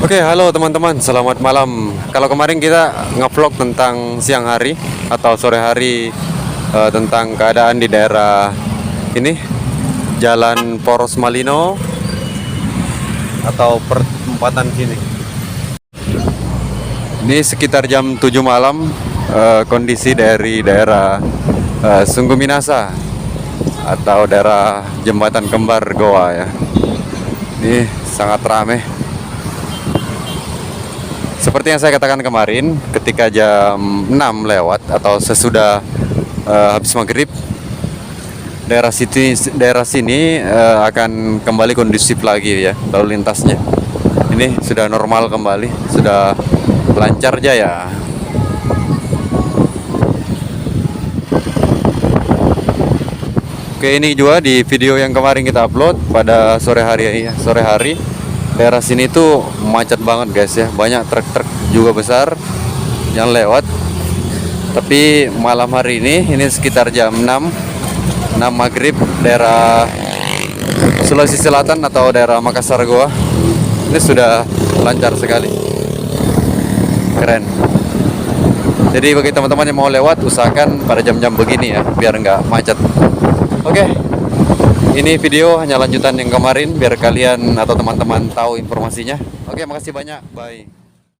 Oke, halo teman-teman, selamat malam. Kalau kemarin kita ngevlog tentang siang hari atau sore hari, tentang keadaan di daerah ini, Jalan Poros Malino atau perempatan sini. Ini sekitar jam 7 malam, kondisi dari daerah Sungguh Minasa atau daerah Jembatan Kembar Goa ya. Ini sangat ramai. Seperti yang saya katakan kemarin, ketika jam 6 lewat atau sesudah habis maghrib, daerah sini akan kembali kondusif lagi ya, lalu lintasnya. Ini sudah normal kembali, sudah lancar jaya. Oke, ini juga di video yang kemarin kita upload pada sore hari. Daerah sini tuh macet banget guys ya, banyak truk-truk juga besar yang lewat. Tapi malam hari ini sekitar jam 6 maghrib, daerah Sulawesi Selatan atau daerah Makassar Goa, ini sudah lancar sekali, keren. Jadi bagi teman-teman yang mau lewat, usahakan pada jam-jam begini ya, biar nggak macet. Oke, ini video hanya lanjutan yang kemarin biar kalian atau teman-teman tahu informasinya. Oke, makasih banyak. Bye.